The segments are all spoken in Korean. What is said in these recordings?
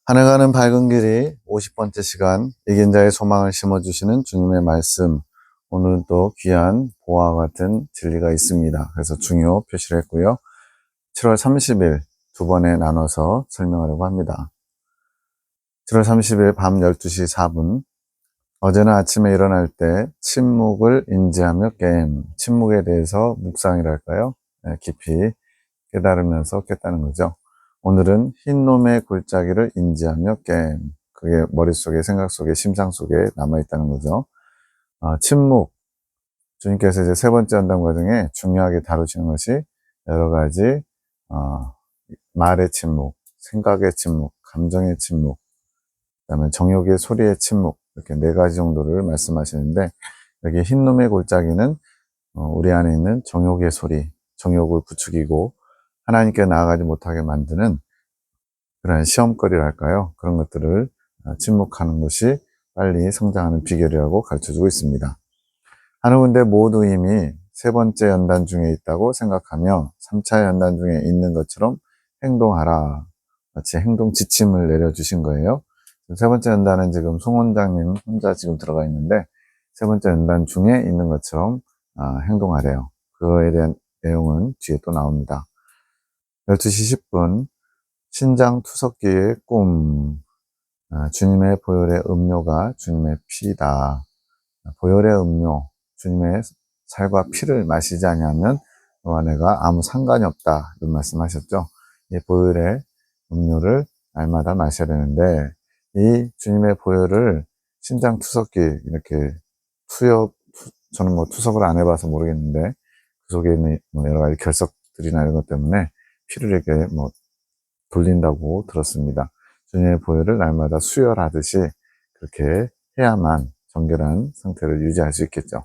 하늘가는 밝은 길이 50번째 시간, 이긴 자의 소망을 심어주시는 주님의 말씀. 오늘도 귀한 보화 같은 진리가 있습니다. 그래서 중요 표시를 했고요. 7월 30일 두 번에 나눠서 설명하려고 합니다. 7월 30일 밤 12시 4분. 어제는 아침에 일어날 때 침묵을 인지하며 깸. 침묵에 대해서 묵상이랄까요? 깊이 깨달으면서 깼다는 거죠. 오늘은 흰놈의 골짜기를 인지하며 깸. 그게 머릿속에, 생각 속에, 심상 속에 남아있다는 거죠. 침묵. 주님께서 이제 세 번째 연단 과정에 중요하게 다루시는 것이 여러 가지, 말의 침묵, 생각의 침묵, 감정의 침묵, 그 다음에 정욕의 소리의 침묵, 이렇게 네 가지 정도를 말씀하시는데, 여기 흰놈의 골짜기는 우리 안에 있는 정욕의 소리, 정욕을 부추기고 하나님께 나아가지 못하게 만드는 그런 시험거리랄까요? 그런 것들을 침묵하는 것이 빨리 성장하는 비결이라고 가르쳐주고 있습니다. 하는 군데 모두 이미 세 번째 연단 중에 있다고 생각하며 3차 연단 중에 있는 것처럼 행동하라. 마치 행동 지침을 내려주신 거예요. 세 번째 연단은 지금 송 원장님 혼자 지금 들어가 있는데 세 번째 연단 중에 있는 것처럼 행동하래요. 그거에 대한 내용은 뒤에 또 나옵니다. 12시 10분 신장 투석기의 꿈. 주님의 보혈의 음료가 주님의 피다. 보혈의 음료, 주님의 살과 피를 마시지 않으면 너와 내가 아무 상관이 없다. 이런 말씀하셨죠. 이 보혈의 음료를 날마다 마셔야 되는데 이 주님의 보혈을 신장 투석기 이렇게 저는 뭐 투석을 안 해봐서 모르겠는데 그 속에 있는 여러 가지 결석들이나 이런 것 때문에 피를 이렇게 돌린다고 들었습니다. 주님의 보혈을 날마다 수혈하듯이 그렇게 해야만 정결한 상태를 유지할 수 있겠죠.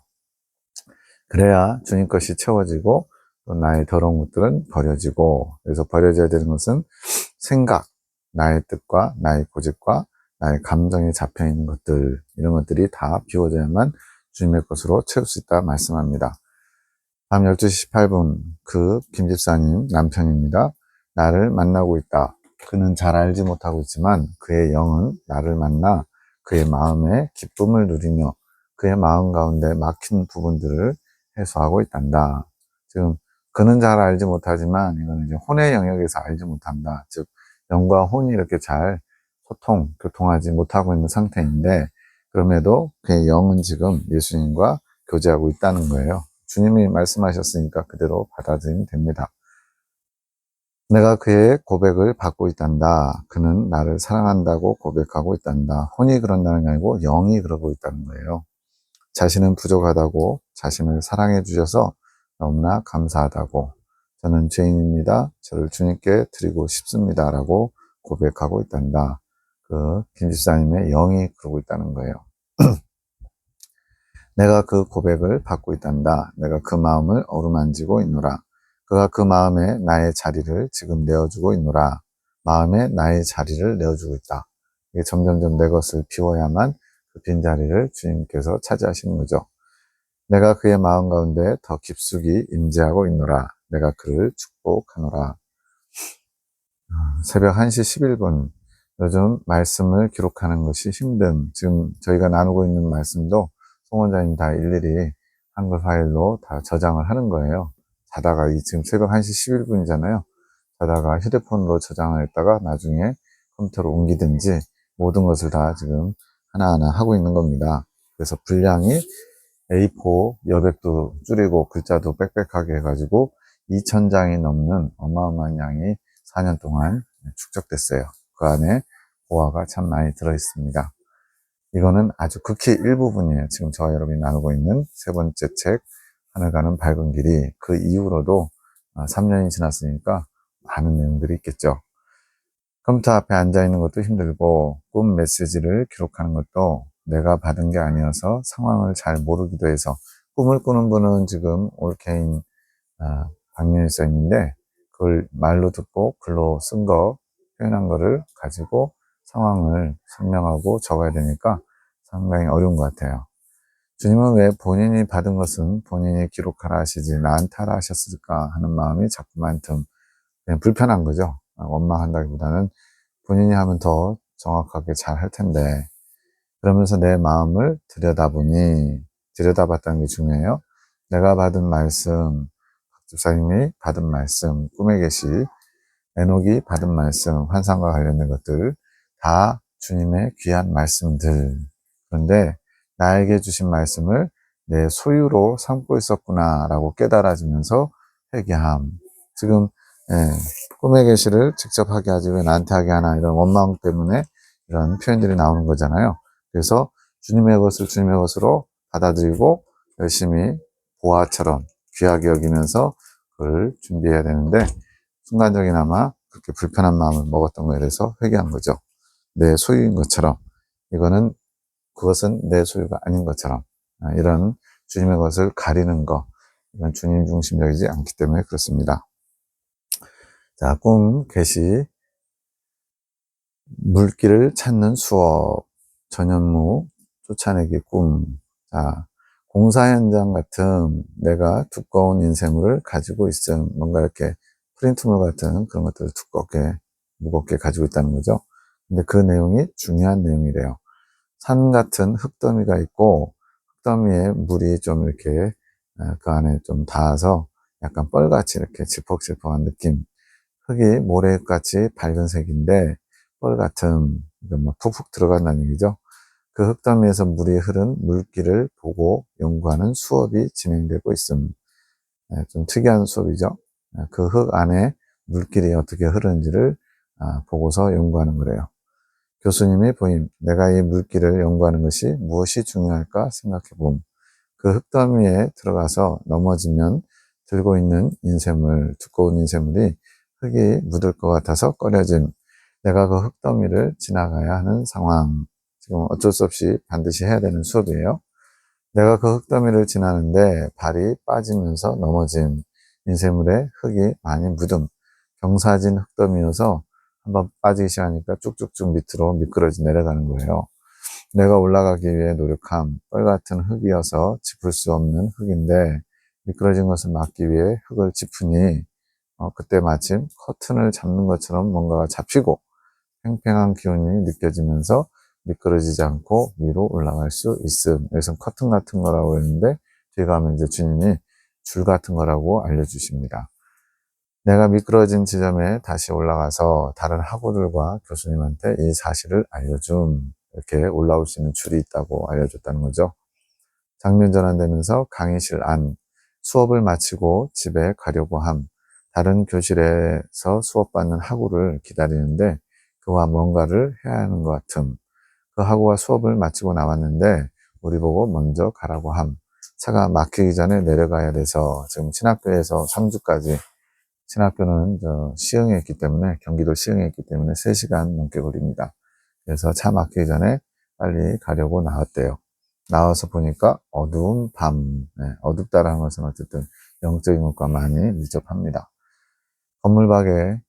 그래야 주님 것이 채워지고 또 나의 더러운 것들은 버려지고, 그래서 버려져야 되는 것은 생각, 나의 뜻과 나의 고집과 나의 감정에 잡혀있는 것들, 이런 것들이 다 비워져야만 주님의 것으로 채울 수 있다 말씀합니다. 밤 12시 18분 김 집사님 남편입니다. 나를 만나고 있다. 그는 잘 알지 못하고 있지만 그의 영은 나를 만나 그의 마음에 기쁨을 누리며 그의 마음 가운데 막힌 부분들을 해소하고 있단다. 지금 그는 잘 알지 못하지만 이거는 이제 혼의 영역에서 알지 못한다. 즉 영과 혼이 이렇게 잘 교통하지 못하고 있는 상태인데 그럼에도 그의 영은 지금 예수님과 교제하고 있다는 거예요. 주님이 말씀하셨으니까 그대로 받아들이면 됩니다. 내가 그의 고백을 받고 있단다. 그는 나를 사랑한다고 고백하고 있단다. 혼이 그런다는 게 아니고 영이 그러고 있다는 거예요. 자신은 부족하다고 자신을 사랑해 주셔서 너무나 감사하다고, 저는 죄인입니다. 저를 주님께 드리고 싶습니다. 라고 고백하고 있단다. 김 집사님의 영이 그러고 있다는 거예요. 내가 그 고백을 받고 있단다. 내가 그 마음을 어루만지고 있노라. 그가 그 마음에 나의 자리를 지금 내어주고 있노라. 마음에 나의 자리를 내어주고 있다. 이게 점점점 내 것을 비워야만 그 빈자리를 주님께서 차지하시는 거죠. 내가 그의 마음 가운데 더 깊숙이 임재하고 있노라. 내가 그를 축복하노라. 새벽 1시 11분. 요즘 말씀을 기록하는 것이 힘든, 지금 저희가 나누고 있는 말씀도 송 원장님 다 일일이 한글 파일로 다 저장을 하는 거예요. 자다가 지금 새벽 1시 11분이잖아요. 자다가 휴대폰으로 저장을 했다가 나중에 컴퓨터로 옮기든지 모든 것을 다 지금 하나하나 하고 있는 겁니다. 그래서 분량이 A4 여백도 줄이고 글자도 빽빽하게 해가지고 2,000장이 넘는 어마어마한 양이 4년 동안 축적됐어요. 그 안에 보화가 참 많이 들어있습니다. 이거는 아주 극히 일부분이에요. 지금 저와 여러분이 나누고 있는 세 번째 책, 하늘 가는 밝은 길이. 그 이후로도 3년이 지났으니까 많은 내용들이 있겠죠. 컴퓨터 앞에 앉아있는 것도 힘들고 꿈 메시지를 기록하는 것도 내가 받은 게 아니어서 상황을 잘 모르기도 해서, 꿈을 꾸는 분은 지금 올케인 박민일선인데 그걸 말로 듣고 글로 쓴 거, 표현한 거를 가지고 상황을 설명하고 적어야 되니까 상당히 어려운 것 같아요. 주님은 왜 본인이 받은 것은 본인이 기록하라 하시지 나한테 하라 하셨을까 하는 마음이 자꾸만 그냥 불편한 거죠. 원망한다기보다는 본인이 하면 더 정확하게 잘 할 텐데, 그러면서 내 마음을 들여다봤다는 게 중요해요. 내가 받은 말씀, 집사님이 받은 말씀, 꿈에 계시, 에녹이 받은 말씀, 환상과 관련된 것들, 다 주님의 귀한 말씀들. 그런데 나에게 주신 말씀을 내 소유로 삼고 있었구나라고 깨달아지면서 회개함. 지금 예, 꿈의 계시를 직접 하게 하지 왜 나한테 하게 하나 이런 원망 때문에 이런 표현들이 나오는 거잖아요. 그래서 주님의 것을 주님의 것으로 받아들이고 열심히 보화처럼 귀하게 여기면서 그걸 준비해야 되는데 순간적이나마 그렇게 불편한 마음을 먹었던 거에 대해서 회개한 거죠. 내 소유인 것처럼 그것은 내 소유가 아닌 것처럼 이런 주님의 것을 가리는 거 이건 주님 중심적이지 않기 때문에 그렇습니다. 자, 꿈 계시 물길을 찾는 수업 전현무 쫓아내기 꿈. 자, 공사 현장 같은 내가 두꺼운 인쇄물을 가지고 있음. 뭔가 이렇게 프린트물 같은 그런 것들을 두껍게 무겁게 가지고 있다는 거죠. 근데 그 내용이 중요한 내용이래요. 산 같은 흙더미가 있고 흙더미에 물이 좀 이렇게 그 안에 좀 닿아서 약간 뻘같이 이렇게 질퍽질퍽한 느낌. 흙이 모래같이 밝은 색인데 뻘 같은 막 푹푹 들어간다는 얘기죠. 그 흙더미에서 물이 흐른 물길을 보고 연구하는 수업이 진행되고 있습니다. 좀 특이한 수업이죠. 그 흙 안에 물길이 어떻게 흐르는지를 보고서 연구하는 거래요. 교수님이 보임, 내가 이 물길을 연구하는 것이 무엇이 중요할까 생각해 봄. 그 흙더미에 들어가서 넘어지면 들고 있는 두꺼운 인쇄물이 흙이 묻을 것 같아서 꺼려짐. 내가 그 흙더미를 지나가야 하는 상황. 지금 어쩔 수 없이 반드시 해야 되는 수업이에요. 내가 그 흙더미를 지나는데 발이 빠지면서 넘어짐. 인쇄물에 흙이 많이 묻음. 경사진 흙더미여서 한번 빠지기 시작하니까 쭉쭉쭉 밑으로 미끄러져 내려가는 거예요. 내가 올라가기 위해 노력함. 뻘 같은 흙이어서 짚을 수 없는 흙인데 미끄러진 것을 막기 위해 흙을 짚으니 그때 마침 커튼을 잡는 것처럼 뭔가가 잡히고 팽팽한 기운이 느껴지면서 미끄러지지 않고 위로 올라갈 수 있음. 여기서 커튼 같은 거라고 했는데 뒤에 가면 이제 주님이 줄 같은 거라고 알려주십니다. 내가 미끄러진 지점에 다시 올라가서 다른 학우들과 교수님한테 이 사실을 알려줌. 이렇게 올라올 수 있는 줄이 있다고 알려줬다는 거죠. 장면 전환되면서 강의실 안, 수업을 마치고 집에 가려고 함. 다른 교실에서 수업받는 학우를 기다리는데 그와 뭔가를 해야 하는 것 같음. 그 학우가 수업을 마치고 나왔는데 우리 보고 먼저 가라고 함. 차가 막히기 전에 내려가야 돼서 지금 친학교에서 3주까지 친학교는 시흥에 있기 때문에 경기도 시흥에 있기 때문에 3시간 넘게 걸립니다. 그래서 차 막히기 전에 빨리 가려고 나왔대요. 나와서 보니까 어두운 밤, 어둡다라는 것은 어쨌든 영적인 것과 많이 밀접합니다. 건물 밖에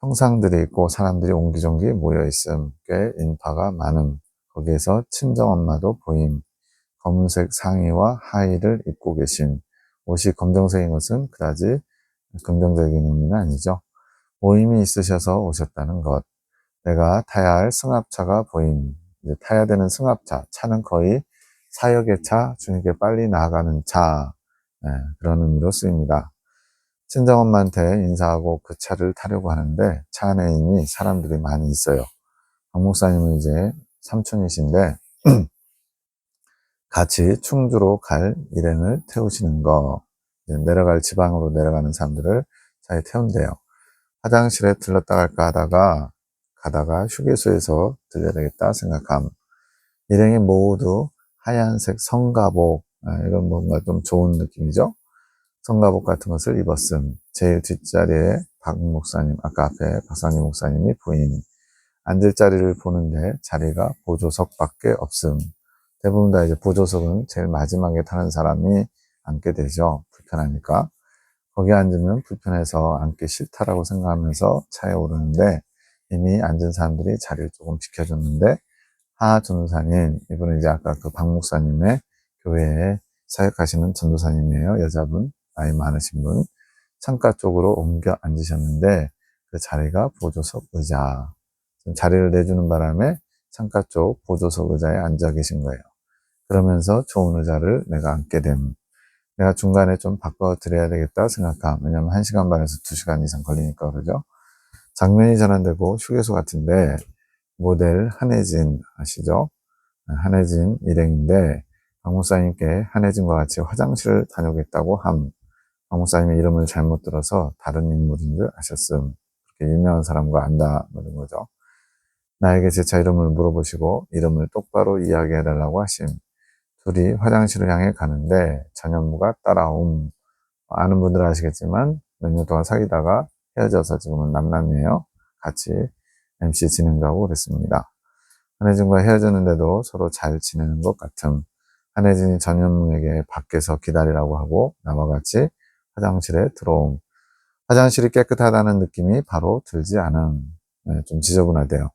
형상들이 있고 사람들이 옹기종기 모여있음, 꽤 인파가 많음. 거기에서 친정엄마도 보임. 검은색 상의와 하의를 입고 계심. 옷이 검정색인 것은 그다지 긍정적인 의미는 아니죠. 모임이 있으셔서 오셨다는 것. 내가 타야 할 승합차가 보임. 이제 타야 되는 승합차. 차는 거의 사역의 차, 주님께 빨리 나아가는 차. 그런 의미로 쓰입니다. 친정엄마한테 인사하고 그 차를 타려고 하는데 차 안에 이미 사람들이 많이 있어요. 박 목사님은 이제 삼촌이신데 같이 충주로 갈 일행을 태우시는 거. 내려갈 지방으로 내려가는 사람들을 차에 태운대요. 화장실에 들렀다 갈까 가다가 휴게소에서 들려야 되겠다 생각함. 일행이 모두 하얀색 성가복, 이런 뭔가 좀 좋은 느낌이죠. 성가복 같은 것을 입었음. 제일 뒷자리에 박 목사님, 아까 앞에 박상희 목사님이 보임. 앉을 자리를 보는데 자리가 보조석밖에 없음. 대부분 다 이제 보조석은 제일 마지막에 타는 사람이 앉게 되죠. 불편하니까. 거기 앉으면 불편해서 앉기 싫다라고 생각하면서 차에 오르는데 이미 앉은 사람들이 자리를 조금 지켜줬는데 하 전도사님, 이분은 이제 아까 그 박 목사님의 교회에 사역하시는 전도사님이에요. 여자분, 나이 많으신 분. 창가 쪽으로 옮겨 앉으셨는데 그 자리가 보조석 의자. 자리를 내주는 바람에 창가 쪽 보조석 의자에 앉아 계신 거예요. 그러면서 좋은 의자를 내가 앉게 됨. 내가 중간에 좀 바꿔드려야 되겠다 생각함. 왜냐면 1시간 반에서 2시간 이상 걸리니까 그러죠. 장면이 전환되고 휴게소 같은데 모델 한혜진 아시죠? 한혜진 일행인데 박목사님께 한혜진과 같이 화장실을 다녀오겠다고 함. 박목사님의 이름을 잘못 들어서 다른 인물인 줄 아셨음. 그렇게 유명한 사람과 안다 그런 거죠. 나에게 제 차 이름을 물어보시고 이름을 똑바로 이야기해달라고 하심. 둘이 화장실을 향해 가는데 전현무가 따라옴. 아는 분들은 아시겠지만 몇 년 동안 사귀다가 헤어져서 지금은 남남이에요. 같이 MC 진행하고 그랬습니다. 한혜진과 헤어졌는데도 서로 잘 지내는 것 같음. 한혜진이 전현무에게 밖에서 기다리라고 하고 나와 같이 화장실에 들어옴. 화장실이 깨끗하다는 느낌이 바로 들지 않음. 네, 좀 지저분하대요.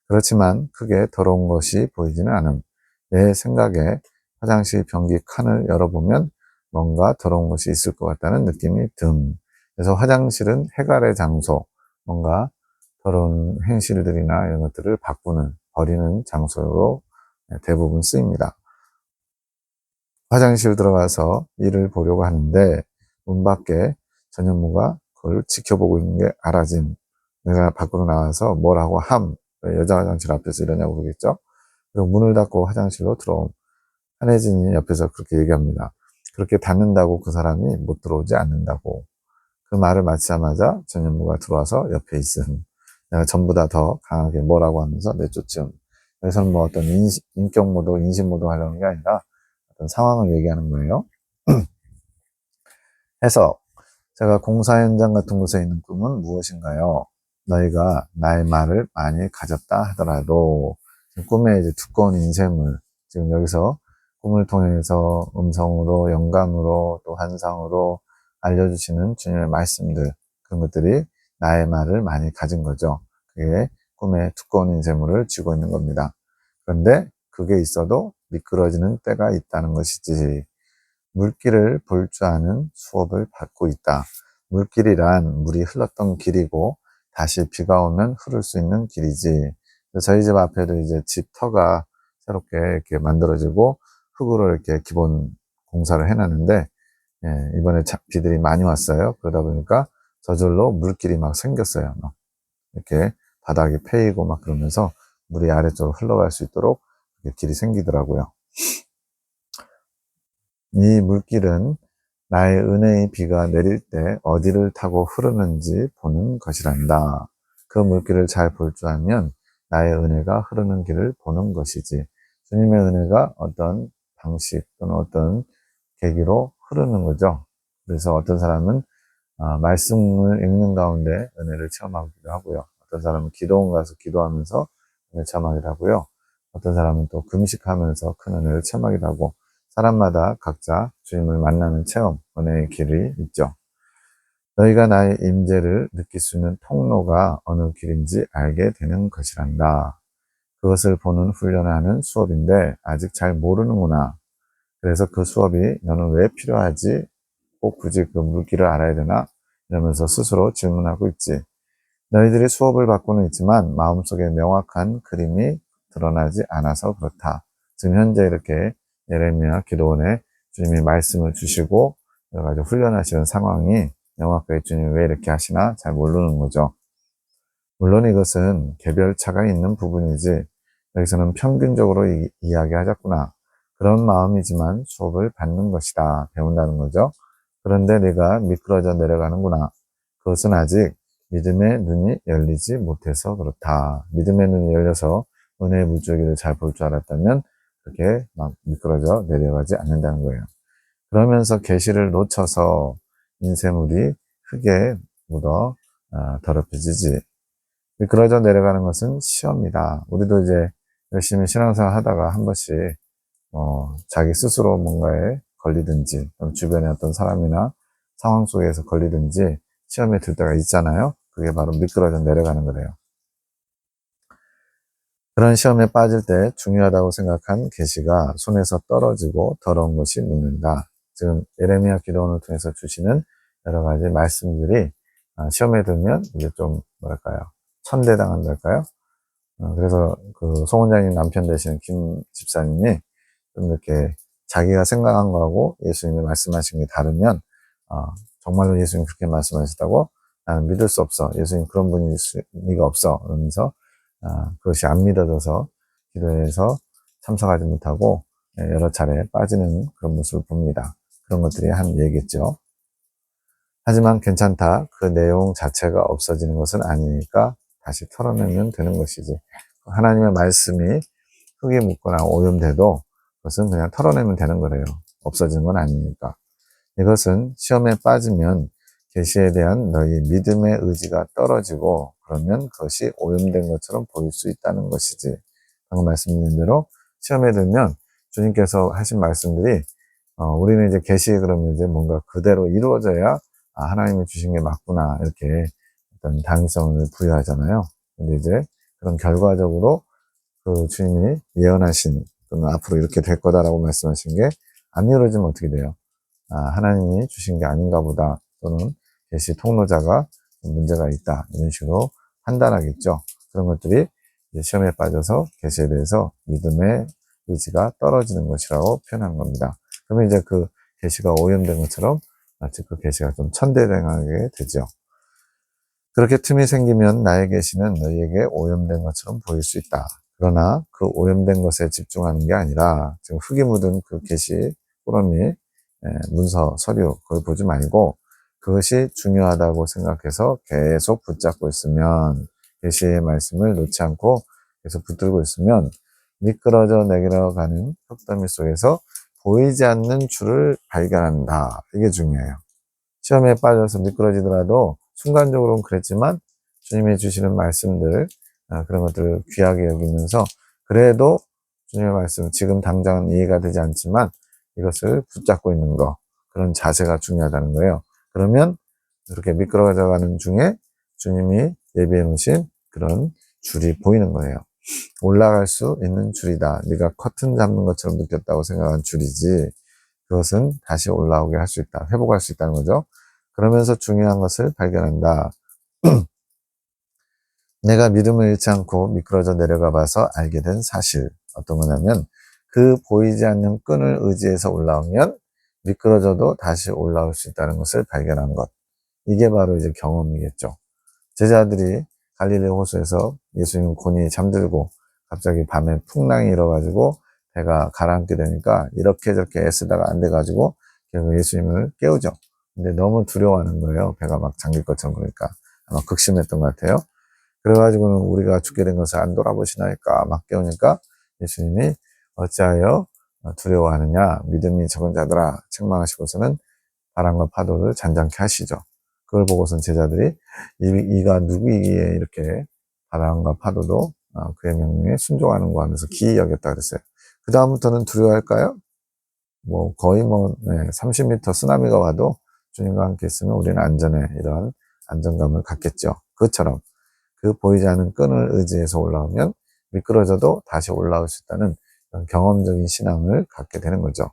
그렇지만 크게 더러운 것이 보이지는 않음. 내 생각에 화장실 변기 칸을 열어보면 뭔가 더러운 것이 있을 것 같다는 느낌이 듦. 그래서 화장실은 해갈의 장소, 뭔가 더러운 행실들이나 이런 것들을 바꾸는, 버리는 장소로 대부분 쓰입니다. 화장실 들어가서 일을 보려고 하는데 문 밖에 전현무가 그걸 지켜보고 있는 게 알아짐. 내가 밖으로 나와서 뭐라고 함. 왜 여자 화장실 앞에서 이러냐고 그러겠죠. 그리고 문을 닫고 화장실로 들어옴. 한혜진이 옆에서 그렇게 얘기합니다. 그렇게 닫는다고 그 사람이 못 들어오지 않는다고. 그 말을 마치자마자 전현무가 들어와서 옆에 있음. 내가 전보다 더 강하게 뭐라고 하면서 내쫓음. 여기서는 뭐 어떤 인격 모독, 인신 모독 하려는 게 아니라 어떤 상황을 얘기하는 거예요. 해석. 제가 공사 현장 같은 곳에 있는 꿈은 무엇인가요? 너희가 나의 말을 많이 가졌다 하더라도 꿈의 이제 두꺼운 인생을 지금 여기서 꿈을 통해서 음성으로 영감으로 또 환상으로 알려주시는 주님의 말씀들 그런 것들이 나의 말을 많이 가진 거죠. 그게 꿈의 두꺼운 인생물을 쥐고 있는 겁니다. 그런데 그게 있어도 미끄러지는 때가 있다는 것이지 물길을 볼 줄 아는 수업을 받고 있다. 물길이란 물이 흘렀던 길이고 다시 비가 오면 흐를 수 있는 길이지. 저희 집 앞에도 이제 집 터가 새롭게 이렇게 만들어지고 흙으로 이렇게 기본 공사를 해놨는데 이번에 비들이 많이 왔어요. 그러다 보니까 저절로 물길이 막 생겼어요. 막 이렇게 바닥이 패이고 막 그러면서 물이 아래쪽으로 흘러갈 수 있도록 길이 생기더라고요. 이 물길은 나의 은혜의 비가 내릴 때 어디를 타고 흐르는지 보는 것이란다. 그 물길을 잘 볼 줄 알면 나의 은혜가 흐르는 길을 보는 것이지. 주님의 은혜가 어떤 방식 또는 어떤 계기로 흐르는 거죠. 그래서 어떤 사람은 말씀을 읽는 가운데 은혜를 체험하기도 하고요. 어떤 사람은 기도원 가서 기도하면서 은혜 체험하기도 하고요. 어떤 사람은 또 금식하면서 큰 은혜를 체험하기도 하고 사람마다 각자 주님을 만나는 체험, 은혜의 길이 있죠. 너희가 나의 임재를 느낄 수 있는 통로가 어느 길인지 알게 되는 것이란다. 그것을 보는 훈련을 하는 수업인데 아직 잘 모르는구나. 그래서 그 수업이 너는 왜 필요하지? 꼭 굳이 그 물길을 알아야 되나? 이러면서 스스로 질문하고 있지. 너희들이 수업을 받고는 있지만 마음속에 명확한 그림이 드러나지 않아서 그렇다. 지금 현재 이렇게 예레미야 기도원에 주님이 말씀을 주시고 여러 가지 훈련하시는 상황이 명확하게 주님이 왜 이렇게 하시나 잘 모르는 거죠. 물론 이것은 개별차가 있는 부분이지 여기서는 평균적으로 이야기하자꾸나 그런 마음이지만 수업을 받는 것이다. 배운다는 거죠. 그런데 내가 미끄러져 내려가는구나. 그것은 아직 믿음의 눈이 열리지 못해서 그렇다. 믿음의 눈이 열려서 은혜의 물줄기를 잘 볼 줄 알았다면 그렇게 막 미끄러져 내려가지 않는다는 거예요. 그러면서 계시를 놓쳐서 인쇄물이 흙에 묻어 더럽혀지지. 미끄러져 내려가는 것은 시험이다. 우리도 이제 열심히 신앙생활 하다가 한 번씩 자기 스스로 뭔가에 걸리든지 주변의 어떤 사람이나 상황 속에서 걸리든지 시험에 들 때가 있잖아요. 그게 바로 미끄러져 내려가는 거래요. 그런 시험에 빠질 때 중요하다고 생각한 계시가 손에서 떨어지고 더러운 것이 묻는다. 지금 예레미야 기도원을 통해서 주시는 여러 가지 말씀들이 시험에 들면 이제 좀 뭐랄까요? 천대당한달까요? 그래서 그 송 원장님 남편 되시는 김 집사님이 좀 이렇게 자기가 생각한 거하고 예수님이 말씀하신 게 다르면, 정말로 예수님 그렇게 말씀하셨다고? 나는 믿을 수 없어. 예수님 그런 분이 리가 없어. 그러면서, 그것이 안 믿어져서 기도해서 참석하지 못하고 여러 차례 빠지는 그런 모습을 봅니다. 그런 것들이 한 얘기겠죠. 하지만 괜찮다. 그 내용 자체가 없어지는 것은 아니니까 다시 털어내면 되는 것이지. 하나님의 말씀이 흙에 묻거나 오염돼도 그것은 그냥 털어내면 되는 거래요. 없어지는 건 아니니까. 이것은 시험에 빠지면 계시에 대한 너희 믿음의 의지가 떨어지고 그러면 그것이 오염된 것처럼 보일 수 있다는 것이지. 방금 말씀드린 대로 시험에 들면 주님께서 하신 말씀들이 우리는 이제 계시 그러면 이제 뭔가 그대로 이루어져야 하나님이 주신 게 맞구나 이렇게 어떤 당위성을 부여하잖아요. 근데 이제 그런 결과적으로 그 주님이 예언하신 또는 앞으로 이렇게 될 거다라고 말씀하신 게 안 이루어지면 어떻게 돼요? 하나님이 주신 게 아닌가 보다 또는 계시 통로자가 문제가 있다 이런 식으로 판단하겠죠. 그런 것들이 이제 시험에 빠져서 계시에 대해서 믿음의 의지가 떨어지는 것이라고 표현한 겁니다. 그러면 이제 그 계시가 오염된 것처럼 마치 그 계시가 좀 천대당하게 되죠. 그렇게 틈이 생기면 나의 계시는 너희에게 오염된 것처럼 보일 수 있다. 그러나 그 오염된 것에 집중하는 게 아니라 지금 흙이 묻은 그 계시 꾸러미 문서 서류 그걸 보지 말고 그것이 중요하다고 생각해서 계속 붙잡고 있으면 계시의 말씀을 놓지 않고 계속 붙들고 있으면 미끄러져 내려가는 흙더미 속에서 보이지 않는 줄을 발견한다. 이게 중요해요. 시험에 빠져서 미끄러지더라도 순간적으로는 그랬지만 주님이 주시는 말씀들 그런 것들을 귀하게 여기면서 그래도 주님의 말씀 지금 당장은 이해가 되지 않지만 이것을 붙잡고 있는 거 그런 자세가 중요하다는 거예요. 그러면 그렇게 미끄러져가는 중에 주님이 예비해 놓으신 그런 줄이 보이는 거예요. 올라갈 수 있는 줄이다. 네가 커튼 잡는 것처럼 느꼈다고 생각한 줄이지 그것은 다시 올라오게 할 수 있다. 회복할 수 있다는 거죠. 그러면서 중요한 것을 발견한다. 내가 믿음을 잃지 않고 미끄러져 내려가 봐서 알게 된 사실. 어떤 거냐면 그 보이지 않는 끈을 의지해서 올라오면 미끄러져도 다시 올라올 수 있다는 것을 발견한 것. 이게 바로 이제 경험이겠죠. 제자들이 갈릴리 호수에서 예수님 곤히 잠들고 갑자기 밤에 풍랑이 일어가지고 배가 가라앉게 되니까 이렇게 저렇게 애쓰다가 안 돼가지고 결국 예수님을 깨우죠. 근데 너무 두려워하는 거예요. 배가 막 잠길 것처럼 그러니까 아마 극심했던 것 같아요. 그래가지고는 우리가 죽게 된 것을 안 돌아보시나이까 막 깨우니까 예수님이 어찌하여 두려워하느냐 믿음이 적은 자들아 책망하시고서는 바람과 파도를 잔잔케 하시죠. 그걸 보고선 제자들이 이가 누구이기에 이렇게 바람과 파도도 그의 명령에 순종하는 거 하면서 기이 여겼다 그랬어요. 그 다음부터는 두려워할까요? 뭐 거의 30m 쓰나미가 와도 주님과 함께 있으면 우리는 안전해 이런 안정감을 갖겠죠. 그것처럼 그 보이지 않는 끈을 의지해서 올라오면 미끄러져도 다시 올라올 수 있다는 경험적인 신앙을 갖게 되는 거죠.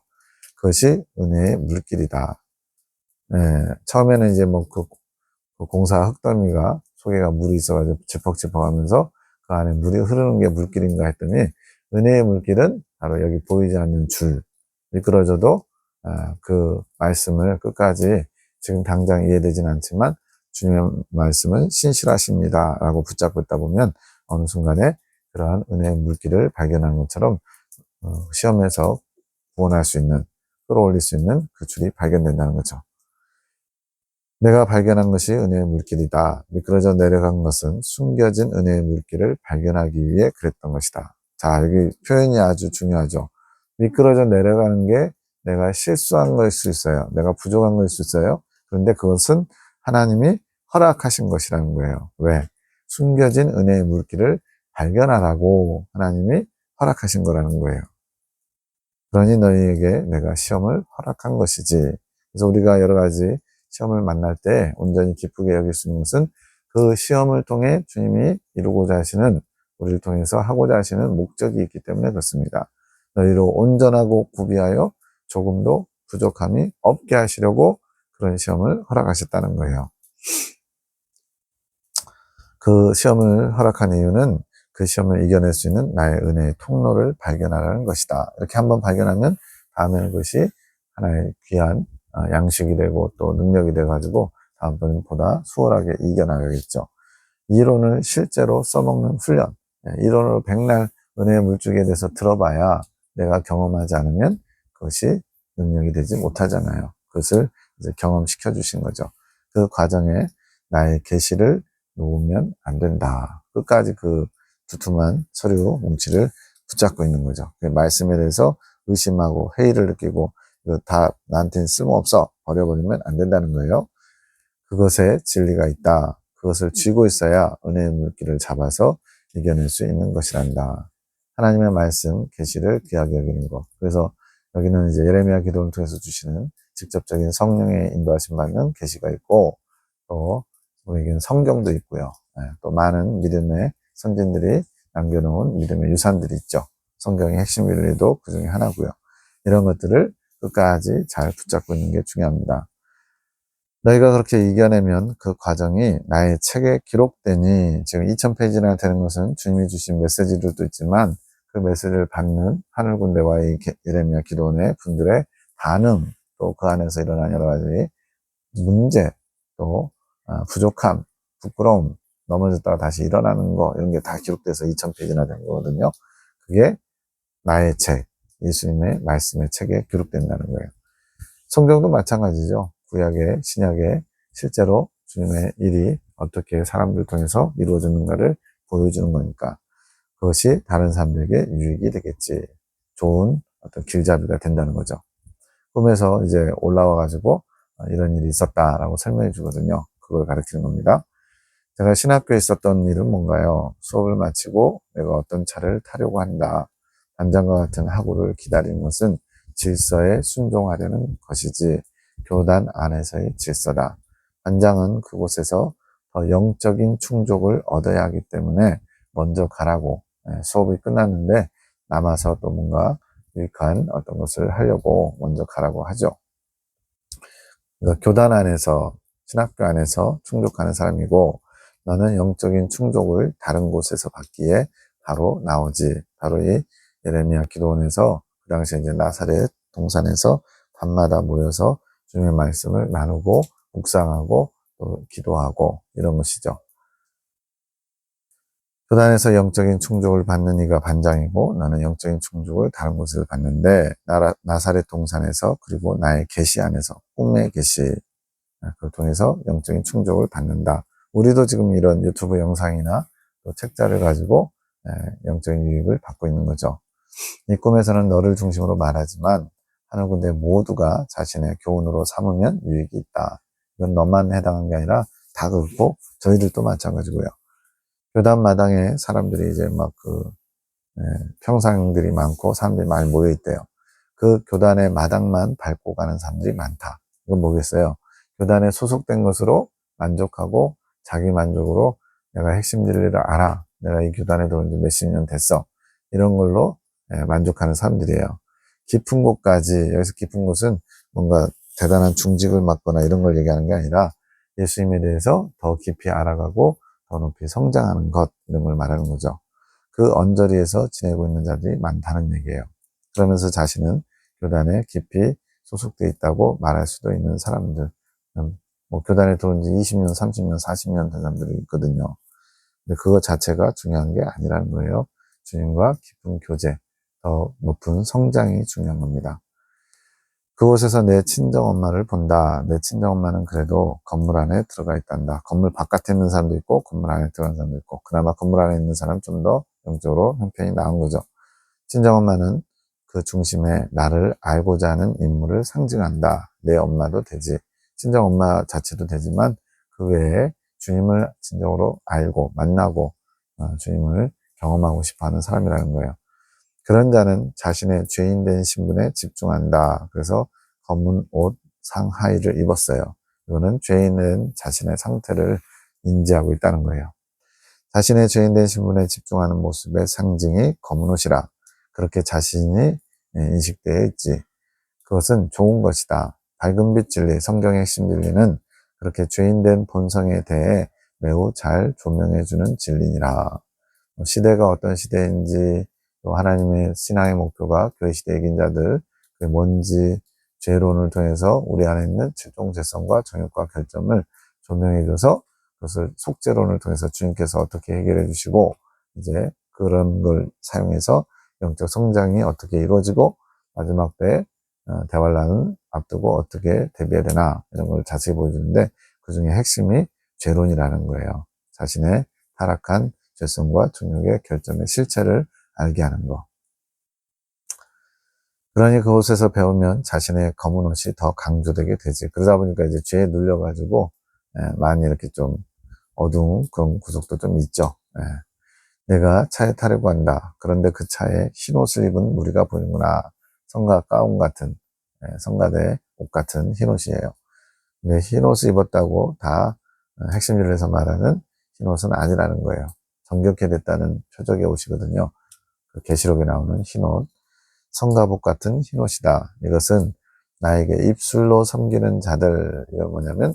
그것이 은혜의 물길이다. 처음에는 이제 그 공사 흙더미가 속에가 물이 있어가지고 지퍽지퍽 하면서 그 안에 물이 흐르는 게 물길인가 했더니 은혜의 물길은 바로 여기 보이지 않는 줄. 미끄러져도 그 말씀을 끝까지 지금 당장 이해되진 않지만 주님의 말씀은 신실하십니다. 라고 붙잡고 있다 보면 어느 순간에 그러한 은혜의 물길을 발견한 것처럼 시험에서 구원할 수 있는, 끌어올릴 수 있는 그 줄이 발견된다는 거죠. 내가 발견한 것이 은혜의 물길이다. 미끄러져 내려간 것은 숨겨진 은혜의 물길을 발견하기 위해 그랬던 것이다. 자, 여기 표현이 아주 중요하죠. 미끄러져 내려가는 게 내가 실수한 거일 수 있어요. 내가 부족한 거일 수 있어요. 그런데 그것은 하나님이 허락하신 것이라는 거예요. 왜? 숨겨진 은혜의 물길을 발견하라고 하나님이 허락하신 거라는 거예요. 그러니 너희에게 내가 시험을 허락한 것이지. 그래서 우리가 여러 가지 시험을 만날 때 온전히 기쁘게 여길 수 있는 것은 그 시험을 통해 주님이 이루고자 하시는, 우리를 통해서 하고자 하시는 목적이 있기 때문에 그렇습니다. 너희를 온전하고 구비하여 조금도 부족함이 없게 하시려고 그런 시험을 허락하셨다는 거예요. 그 시험을 허락한 이유는 그 시험을 이겨낼 수 있는 나의 은혜의 통로를 발견하라는 것이다. 이렇게 한번 발견하면 다음에는 그것이 하나의 귀한 양식이 되고 또 능력이 돼가지고 다음번엔 보다 수월하게 이겨나가겠죠. 이론을 실제로 써먹는 훈련, 이론으로 백날 은혜의 물줄기에 대해서 들어봐야 내가 경험하지 않으면 그것이 능력이 되지 못하잖아요. 그것을 이제 경험시켜 주신 거죠. 그 과정에 나의 계시를 놓으면 안 된다. 끝까지 그 두툼한 서류 뭉치를 붙잡고 있는 거죠. 그 말씀에 대해서 의심하고 회의를 느끼고 이거 다 나한테는 쓸모없어 버려버리면 안 된다는 거예요. 그것에 진리가 있다. 그것을 쥐고 있어야 은혜의 물길을 잡아서 이겨낼 수 있는 것이란다. 하나님의 말씀, 계시를 귀하게 여기는 것. 그래서 여기는 이제 예레미야 기도를 통해서 주시는 직접적인 성령의 인도하심 받는 계시가 있고, 또 우리에게는 성경도 있고요. 또 많은 믿음의 선진들이 남겨놓은 믿음의 유산들이 있죠. 성경의 핵심 진리도 그 중에 하나고요. 이런 것들을 끝까지 잘 붙잡고 있는 게 중요합니다. 너희가 그렇게 이겨내면 그 과정이 나의 책에 기록되니, 지금 2000페이지나 되는 것은 주님이 주신 메시지들도 있지만 그 메시지를 받는 하늘군대와의 예레미야 기도원의 분들의 반응, 또 그 안에서 일어난 여러 가지 문제, 또 부족함, 부끄러움, 넘어졌다가 다시 일어나는 거, 이런 게 다 기록돼서 2000페이지나 된 거거든요. 그게 나의 책, 예수님의 말씀의 책에 기록된다는 거예요. 성경도 마찬가지죠. 구약의, 신약의 실제로 주님의 일이 어떻게 사람들 통해서 이루어지는가를 보여주는 거니까 그것이 다른 사람들에게 유익이 되겠지. 좋은 어떤 길잡이가 된다는 거죠. 꿈에서 이제 올라와가지고 이런 일이 있었다라고 설명해 주거든요. 그걸 가르치는 겁니다. 제가 신학교에 있었던 일은 뭔가요? 수업을 마치고 내가 어떤 차를 타려고 한다. 반장과 같은 학우를 기다리는 것은 질서에 순종하려는 것이지 교단 안에서의 질서다. 반장은 그곳에서 더 영적인 충족을 얻어야 하기 때문에 먼저 가라고, 수업이 끝났는데 남아서 또 뭔가 유익한 어떤 것을 하려고 먼저 가라고 하죠. 그러니까 교단 안에서, 신학교 안에서 충족하는 사람이고, 너는 영적인 충족을 다른 곳에서 받기에 바로 나오지. 바로 이 예레미야 기도원에서 그 당시에 이제 나사렛 동산에서 밤마다 모여서 주님의 말씀을 나누고 묵상하고 또 기도하고 이런 것이죠. 교단에서 영적인 충족을 받는 이가 반장이고 나는 영적인 충족을 다른 곳에서 받는데 나사렛 동산에서 그리고 나의 계시 안에서 꿈의 계시, 그걸 통해서 영적인 충족을 받는다. 우리도 지금 이런 유튜브 영상이나 또 책자를 가지고 영적인 유익을 받고 있는 거죠. 이 꿈에서는 너를 중심으로 말하지만 하늘 군대 모두가 자신의 교훈으로 삼으면 유익이 있다. 이건 너만 해당한 게 아니라 다 그렇고 저희들도 마찬가지고요. 교단 마당에 사람들이 이제 막 평상들이 많고 사람들이 많이 모여 있대요. 그 교단의 마당만 밟고 가는 사람들이 많다. 이건 뭐겠어요? 교단에 소속된 것으로 만족하고 자기 만족으로 내가 핵심 진리를 알아. 내가 이 교단에 들어온 지 몇십 년 됐어. 이런 걸로 만족하는 사람들이에요. 깊은 곳까지, 여기서 깊은 곳은 뭔가 대단한 중직을 맡거나 이런 걸 얘기하는 게 아니라 예수님에 대해서 더 깊이 알아가고 더 높이 성장하는 것, 이런 걸 말하는 거죠. 그 언저리에서 지내고 있는 자들이 많다는 얘기예요. 그러면서 자신은 교단에 깊이 소속돼 있다고 말할 수도 있는 사람들, 뭐 교단에 들어온 지 20년, 30년, 40년 된 사람들이 있거든요. 근데 그거 자체가 중요한 게 아니라는 거예요. 주님과 깊은 교제, 더 높은 성장이 중요한 겁니다. 그곳에서 내 친정엄마를 본다. 내 친정엄마는 그래도 건물 안에 들어가 있단다. 건물 바깥에 있는 사람도 있고 건물 안에 들어간 사람도 있고, 그나마 건물 안에 있는 사람 좀 더 영적으로 형편이 나은 거죠. 친정엄마는 그 중심에 나를 알고자 하는 인물을 상징한다. 내 엄마도 되지, 친정엄마 자체도 되지만 그 외에 주님을 진정으로 알고 만나고 주님을 경험하고 싶어하는 사람이라는 거예요. 그런 자는 자신의 죄인된 신분에 집중한다. 그래서 검은 옷 상하의를 입었어요. 이거는 죄인은 자신의 상태를 인지하고 있다는 거예요. 자신의 죄인된 신분에 집중하는 모습의 상징이 검은 옷이라 그렇게 자신이 인식되어 있지. 그것은 좋은 것이다. 밝은 빛 진리, 성경의 핵심 진리는 그렇게 죄인된 본성에 대해 매우 잘 조명해주는 진리니라. 시대가 어떤 시대인지, 또 하나님의 신앙의 목표가 교회 시대 이긴 자들, 그게 뭔지 죄론을 통해서 우리 안에 있는 최종 죄성과 정욕과 결점을 조명해줘서 그것을 속죄론을 통해서 주님께서 어떻게 해결해 주시고, 이제 그런 걸 사용해서 영적 성장이 어떻게 이루어지고 마지막 때에 대환란을 앞두고 어떻게 대비해야 되나, 이런 걸 자세히 보여주는데, 그 중에 핵심이 죄론이라는 거예요. 자신의 타락한 죄성과 정욕의 결점의 실체를 알게 하는 거. 그러니 그곳에서 배우면 자신의 검은 옷이 더 강조되게 되지. 그러다 보니까 이제 죄에 눌려가지고 많이 이렇게 좀 어두운 그런 구석도 좀 있죠. 내가 차에 타려고 한다. 그런데 그 차에 흰 옷을 입은 무리가 보이는구나. 성가 가운 같은, 성가대 옷 같은 흰 옷이에요. 근데 흰 옷을 입었다고 다 핵심줄에서 말하는 흰 옷은 아니라는 거예요. 정결케 됐다는 표적의 옷이거든요. 그 계시록에 나오는 흰 옷, 성가복 같은 흰 옷이다. 이것은 나에게 입술로 섬기는 자들, 이거 뭐냐면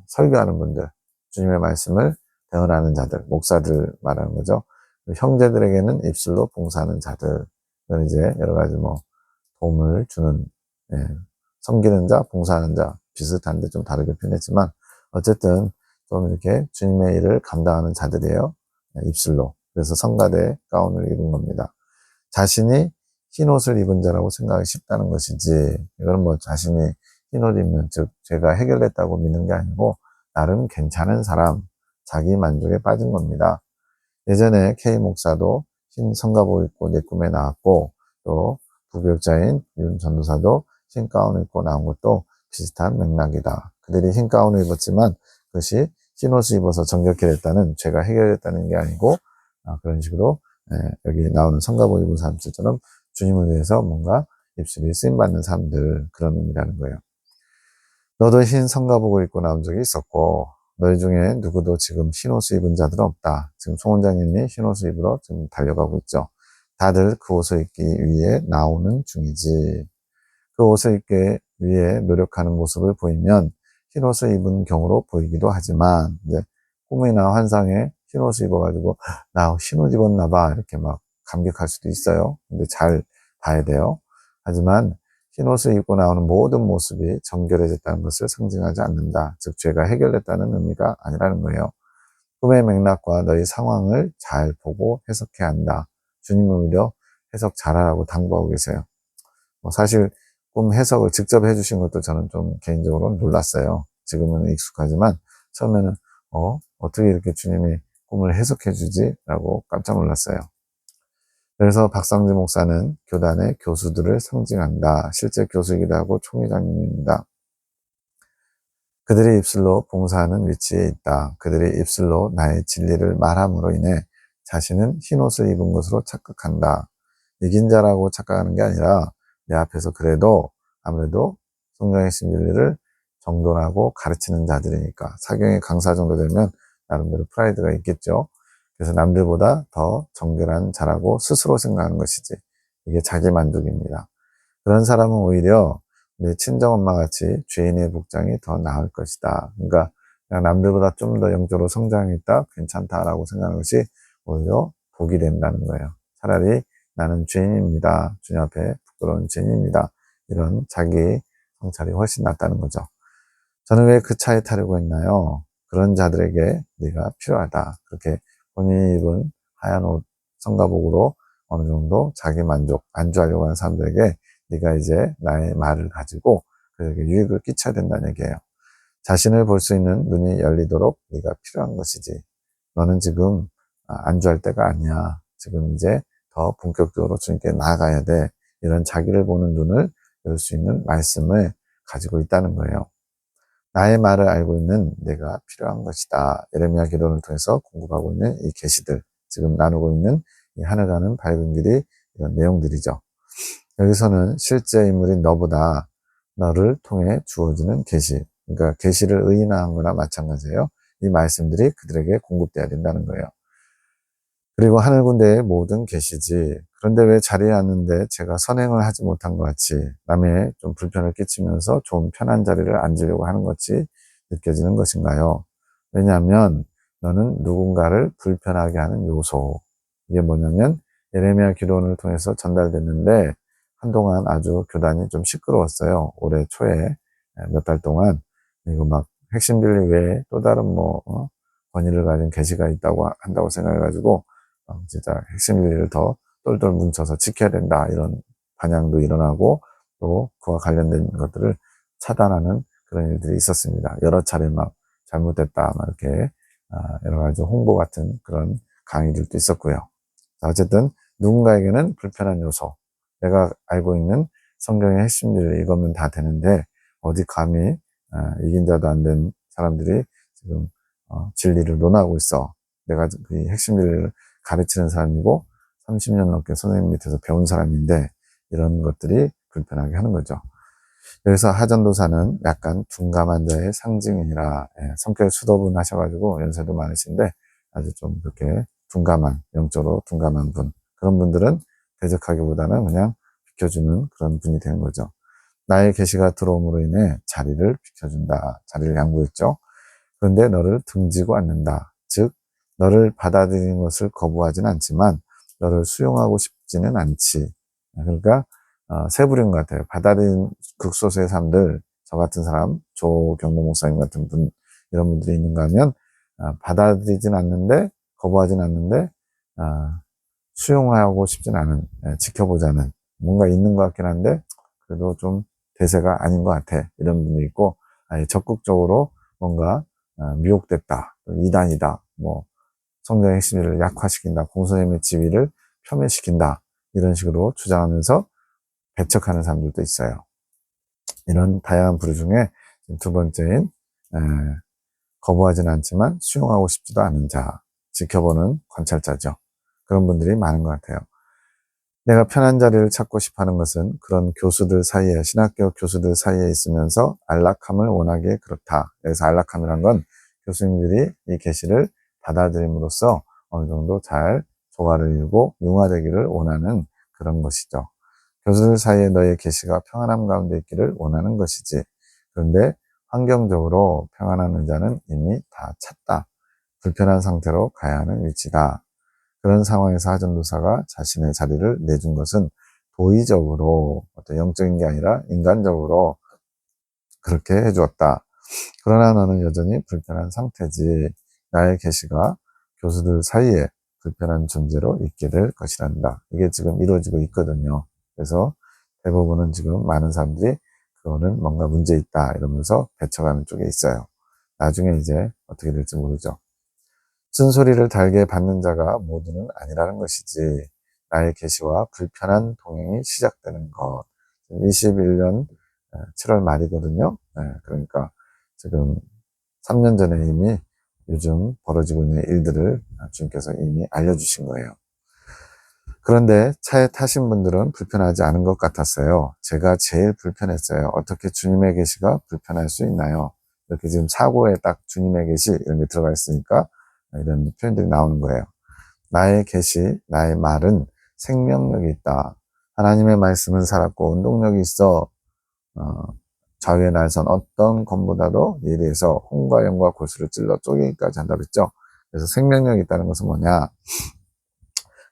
설교하는 분들, 주님의 말씀을 대언하는 자들, 목사들 말하는 거죠. 형제들에게는 입술로 봉사하는 자들, 이건 이제 여러 가지 뭐 도움을 주는, 예, 섬기는 자, 봉사하는 자, 비슷한데 좀 다르게 표현했지만 어쨌든 좀 이렇게 주님의 일을 감당하는 자들이에요. 입술로. 그래서 성가대 가운을 입은 겁니다. 자신이 흰 옷을 입은 자라고 생각하기 쉽다는 것이지, 이거는 뭐 자신이 흰 옷 입는, 즉 죄가 해결됐다고 믿는 게 아니고 나름 괜찮은 사람, 자기 만족에 빠진 겁니다. 예전에 K 목사도 흰 성가복 입고 내 꿈에 나왔고, 또 부교육자인 윤 전도사도 흰 가운을 입고 나온 것도 비슷한 맥락이다. 그들이 흰 가운을 입었지만 그것이 흰 옷을 입어서 정결케 됐다는, 죄가 해결됐다는 게 아니고, 그런 식으로 여기 나오는 성가복 입은 사람들처럼 주님을 위해서 뭔가 입술이 쓰임받는 사람들, 그런 의미라는 거예요. 너도 흰 성가복을 입고 나온 적이 있었고 너희 중에 누구도 지금 흰 옷을 입은 자들은 없다. 지금 송 원장님이 흰 옷을 입으러 지금 달려가고 있죠. 다들 그 옷을 입기 위해 나오는 중이지. 그 옷을 입기 위해 노력하는 모습을 보이면 흰 옷을 입은 경우로 보이기도 하지만, 이제 꿈이나 환상에 흰 옷을 입어가지고 나 흰 옷 입었나 봐 이렇게 막 감격할 수도 있어요. 근데 잘 봐야 돼요. 하지만 흰 옷을 입고 나오는 모든 모습이 정결해졌다는 것을 상징하지 않는다. 즉 죄가 해결됐다는 의미가 아니라는 거예요. 꿈의 맥락과 너희 상황을 잘 보고 해석해야 한다. 주님은 오히려 해석 잘하라고 당부하고 계세요. 사실 꿈 해석을 직접 해주신 것도 저는 좀 개인적으로 놀랐어요. 지금은 익숙하지만 처음에는 어떻게 이렇게 주님이 꿈을 해석해 주지? 라고 깜짝 놀랐어요. 그래서 박상지 목사는 교단의 교수들을 상징한다. 실제 교수이기도 하고 총회장님입니다. 그들의 입술로 봉사하는 위치에 있다. 그들의 입술로 나의 진리를 말함으로 인해 자신은 흰 옷을 입은 것으로 착각한다. 이긴 자라고 착각하는 게 아니라 내 앞에서 그래도 아무래도 성경의 진리를 정돈하고 가르치는 자들이니까, 사경의 강사 정도 되면 나름대로 프라이드가 있겠죠. 그래서 남들보다 더 정결한 자라고 스스로 생각하는 것이지, 이게 자기 만족입니다. 그런 사람은 오히려 내 친정엄마 같이 죄인의 복장이 더 나을 것이다. 그러니까 그냥 남들보다 좀 더 영적으로 성장했다, 괜찮다라고 생각하는 것이 오히려 복이 된다는 거예요. 차라리 나는 죄인입니다. 주님 앞에 부끄러운 죄인입니다. 이런 자기 성찰이 훨씬 낫다는 거죠. 저는 왜 그 차에 타려고 했나요? 그런 자들에게 네가 필요하다. 그렇게 본인이 입은 하얀 옷, 성가복으로 어느 정도 자기 만족, 안주하려고 하는 사람들에게 네가 이제 나의 말을 가지고 그에게 유익을 끼쳐야 된다는 얘기예요. 자신을 볼 수 있는 눈이 열리도록 네가 필요한 것이지. 너는 지금 안주할 때가 아니야. 지금 이제 더 본격적으로 주님께 나아가야 돼. 이런 자기를 보는 눈을 열 수 있는 말씀을 가지고 있다는 거예요. 나의 말을 알고 있는 내가 필요한 것이다. 예레미야 기도를 통해서 공급하고 있는 이 계시들, 지금 나누고 있는 이 하늘 가는 밝은 길이 이런 내용들이죠. 여기서는 실제 인물인 너보다 너를 통해 주어지는 계시, 그러니까 계시를 의인화한 거나 마찬가지예요. 이 말씀들이 그들에게 공급돼야 된다는 거예요. 그리고 하늘 군대의 모든 계시지. 그런데 왜 자리에 앉는데 제가 선행을 하지 못한 것 같이, 남의 좀 불편을 끼치면서 좀 편한 자리를 앉으려고 하는 것이 느껴지는 것인가요? 왜냐하면 너는 누군가를 불편하게 하는 요소. 이게 뭐냐면 예레미야 기도원을 통해서 전달됐는데 한동안 아주 교단이 좀 시끄러웠어요. 올해 초에 몇 달 동안 이거 막 핵심 진리 외에 또 다른 권위를 가진 계시가 있다고 한다고 생각해가지고 진짜 핵심 진리를 더 똘똘 뭉쳐서 지켜야 된다 이런 반향도 일어나고 또 그와 관련된 것들을 차단하는 그런 일들이 있었습니다. 여러 차례 막 잘못됐다 막 이렇게 여러 가지 홍보 같은 그런 강의들도 있었고요. 어쨌든 누군가에게는 불편한 요소, 내가 알고 있는 성경의 핵심들을 읽으면 다 되는데 어디 감히 이긴 자도 안 된 사람들이 지금 진리를 논하고 있어. 내가 그 핵심들을 가르치는 사람이고 30년 넘게 선생님 밑에서 배운 사람인데 이런 것들이 불편하게 하는 거죠. 여기서 하전도사는 약간 둔감한 자의 상징이라 성격이 수더분하셔가지고 연세도 많으신데 아주 좀 그렇게 둔감한, 영적으로 둔감한 분, 그런 분들은 대적하기보다는 그냥 비켜주는 그런 분이 되는 거죠. 나의 계시가 들어옴으로 인해 자리를 비켜준다. 자리를 양보했죠. 그런데 너를 등지고 않는다. 즉 너를 받아들이는 것을 거부하지는 않지만 너를 수용하고 싶지는 않지. 그러니까 세 부류인 것 같아요. 받아들인 극소수의 사람들, 저 같은 사람, 조경모 목사님 같은 분, 이런 분들이 있는가 하면 받아들이진 않는데, 거부하진 않는데 수용하고 싶진 않은, 지켜보자는, 뭔가 있는 것 같긴 한데 그래도 좀 대세가 아닌 것 같아, 이런 분도 있고, 아예 적극적으로 뭔가 미혹됐다, 이단이다, 성경의 핵심을 약화시킨다, 공소님의 지위를 폄훼시킨다, 이런 식으로 주장하면서 배척하는 사람들도 있어요. 이런 다양한 부류 중에 두 번째인 거부하지는 않지만 수용하고 싶지도 않은 자, 지켜보는 관찰자죠. 그런 분들이 많은 것 같아요. 내가 편한 자리를 찾고 싶어하는 것은 그런 교수들 사이에, 신학교 교수들 사이에 있으면서 안락함을 원하기에 그렇다. 여기서 안락함이란 건 교수님들이 이 계시를 받아들임으로써 어느 정도 잘 조화를 이루고 융화되기를 원하는 그런 것이죠. 교수들 사이에 너의 계시가 평안함 가운데 있기를 원하는 것이지. 그런데 환경적으로 평안한 의자는 이미 다 찼다. 불편한 상태로 가야 하는 위치다. 그런 상황에서 하전도사가 자신의 자리를 내준 것은 도의적으로 어떤 영적인 게 아니라 인간적으로 그렇게 해주었다. 그러나 너는 여전히 불편한 상태지. 나의 계시가 교수들 사이에 불편한 존재로 있게 될 것이란다. 이게 지금 이루어지고 있거든요. 그래서 대부분은 지금 많은 사람들이 그거는 뭔가 문제 있다 이러면서 배쳐가는 쪽에 있어요. 나중에 이제 어떻게 될지 모르죠. 쓴소리를 달게 받는 자가 모두는 아니라는 것이지. 나의 계시와 불편한 동행이 시작되는 것. 21년 7월 말이거든요. 그러니까 지금 3년 전에 이미 요즘 벌어지고 있는 일들을 주님께서 이미 알려주신 거예요. 그런데 차에 타신 분들은 불편하지 않은 것 같았어요. 제가 제일 불편했어요. 어떻게 주님의 계시가 불편할 수 있나요? 이렇게 지금 사고에 딱 주님의 계시 이런 게 들어가 있으니까 이런 표현들이 나오는 거예요. 나의 계시, 나의 말은 생명력이 있다. 하나님의 말씀은 살았고 운동력이 있어. 좌우의 날선 어떤 검보다도 예리해서 홍과 영과 골수를 찔러 쪼개기까지 한다고 했죠. 그래서 생명력이 있다는 것은 뭐냐?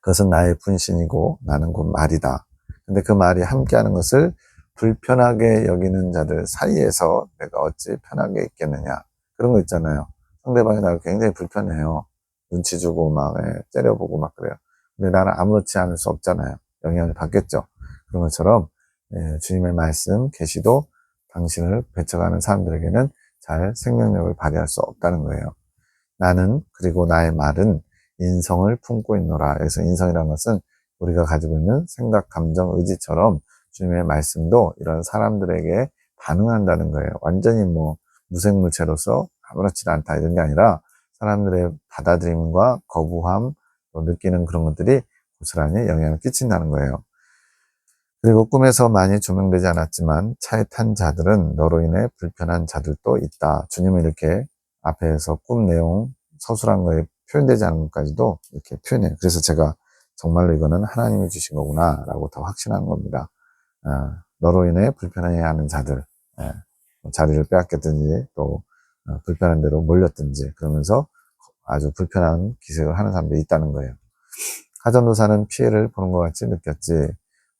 그것은 나의 분신이고 나는 곧 말이다. 근데 그 말이 함께하는 것을 불편하게 여기는 자들 사이에서 내가 어찌 편하게 있겠느냐. 그런 거 있잖아요. 상대방이 나를 굉장히 불편해요. 눈치 주고 막 째려보고 막 그래요. 근데 나는 아무렇지 않을 수 없잖아요. 영향을 받겠죠. 그런 것처럼 주님의 말씀, 계시도 당신을 배척하는 사람들에게는 잘 생명력을 발휘할 수 없다는 거예요. 나는 그리고 나의 말은 인성을 품고 있노라. 그래서 인성이라는 것은 우리가 가지고 있는 생각, 감정, 의지처럼 주님의 말씀도 이런 사람들에게 반응한다는 거예요. 완전히 무생물체로서 아무렇지도 않다 이런 게 아니라 사람들의 받아들임과 거부함, 또 느끼는 그런 것들이 고스란히 영향을 끼친다는 거예요. 그리고 꿈에서 많이 조명되지 않았지만 차에 탄 자들은 너로 인해 불편한 자들도 있다. 주님은 이렇게 앞에서 꿈 내용 서술한 거에 표현되지 않은 것까지도 이렇게 표현해요. 그래서 제가 정말로 이거는 하나님이 주신 거구나 라고 더 확신한 겁니다. 너로 인해 불편해하는 자들, 자리를 빼앗겼든지 또 불편한 대로 몰렸든지 그러면서 아주 불편한 기색을 하는 사람들이 있다는 거예요. 가전도사는 피해를 보는 것 같이 느꼈지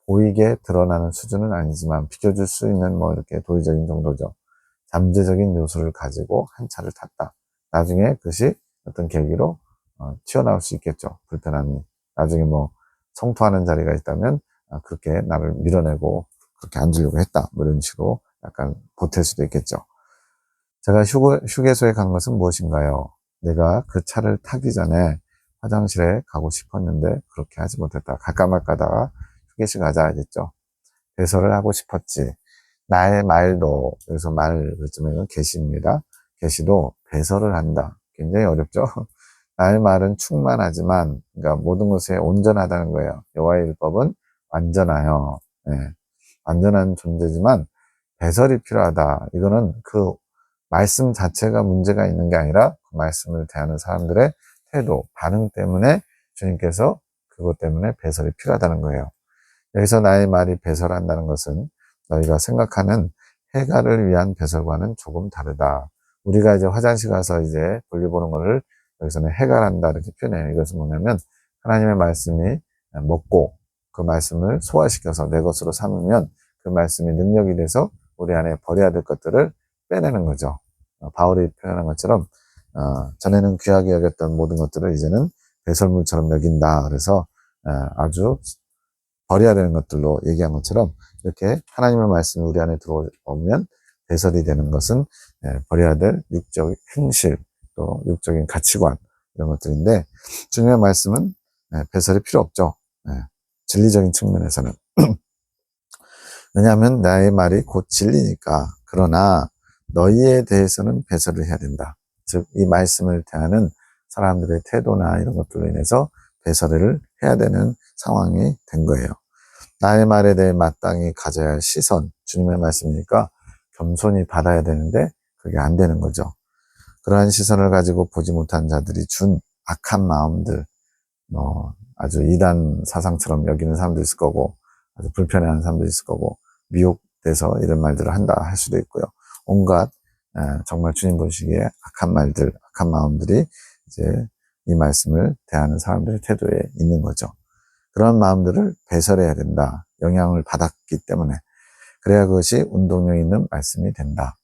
보이게 드러나는 수준은 아니지만 비켜줄 수 있는 뭐 이렇게 도의적인 정도죠. 잠재적인 요소를 가지고 한 차를 탔다. 나중에 그것이 어떤 계기로 튀어나올 수 있겠죠. 불편함이. 나중에 뭐 성토하는 자리가 있다면 그렇게 나를 밀어내고 그렇게 앉으려고 했다. 뭐 이런 식으로 약간 보탤 수도 있겠죠. 제가 휴게소에 간 것은 무엇인가요? 내가 그 차를 타기 전에 화장실에 가고 싶었는데 그렇게 하지 못했다. 갈까 말까다가 휴게실 가자 했죠. 배설을 하고 싶었지. 나의 말도, 여기서 말, 그쯤에는 계시입니다. 계시도 배설을 한다. 굉장히 어렵죠? 나의 말은 충만하지만, 그러니까 모든 것에 온전하다는 거예요. 여호와의 율법은 완전하여, 예, 완전한 존재지만 배설이 필요하다. 이거는 그 말씀 자체가 문제가 있는 게 아니라 그 말씀을 대하는 사람들의 태도, 반응 때문에 주님께서 그것 때문에 배설이 필요하다는 거예요. 여기서 나의 말이 배설한다는 것은 너희가 생각하는 해가를 위한 배설과는 조금 다르다. 우리가 이제 화장실 가서 이제 볼일 보는 거를 여기서는 해가한다 이렇게 표현해요. 이것은 뭐냐면 하나님의 말씀이 먹고 그 말씀을 소화시켜서 내 것으로 삼으면 그 말씀이 능력이 돼서 우리 안에 버려야 될 것들을 빼내는 거죠. 바울이 표현한 것처럼 전에는 귀하게 여겼던 모든 것들을 이제는 배설물처럼 여긴다. 그래서 아주 버려야 되는 것들로 얘기한 것처럼 이렇게 하나님의 말씀이 우리 안에 들어오면 배설이 되는 것은 버려야 될 육적 행실 또 육적인 가치관 이런 것들인데 주님의 말씀은 배설이 필요 없죠. 진리적인 측면에서는 왜냐하면 나의 말이 곧 진리니까. 그러나 너희에 대해서는 배설을 해야 된다. 즉 이 말씀을 대하는 사람들의 태도나 이런 것들로 인해서 배설을 해야 되는 상황이 된 거예요. 나의 말에 대해 마땅히 가져야 할 시선, 주님의 말씀이니까 겸손히 받아야 되는데 그게 안 되는 거죠. 그러한 시선을 가지고 보지 못한 자들이 준 악한 마음들, 아주 이단 사상처럼 여기는 사람도 있을 거고, 아주 불편해하는 사람도 있을 거고, 미혹돼서 이런 말들을 한다 할 수도 있고요. 온갖 정말 주님 보시기에 악한 말들, 악한 마음들이 이제 이 말씀을 대하는 사람들의 태도에 있는 거죠. 그런 마음들을 배설해야 된다. 영향을 받았기 때문에. 그래야 그것이 운동력 있는 말씀이 된다.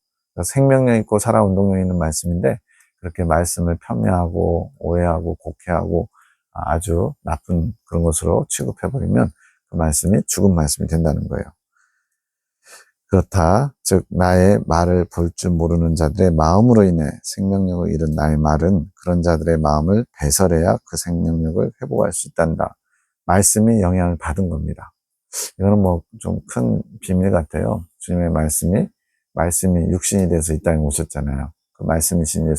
생명력 있고 살아 운동력 있는 말씀인데 그렇게 말씀을 편매하고 오해하고 곡해하고 아주 나쁜 그런 것으로 취급해버리면 그 말씀이 죽은 말씀이 된다는 거예요. 그렇다. 즉 나의 말을 볼 줄 모르는 자들의 마음으로 인해 생명력을 잃은 나의 말은 그런 자들의 마음을 배설해야 그 생명력을 회복할 수 있단다. 말씀이 영향을 받은 겁니다. 이거는 뭐 좀 큰 비밀 같아요. 주님의 말씀이 육신이 돼서 이 땅에 오셨잖아요. 그 말씀이신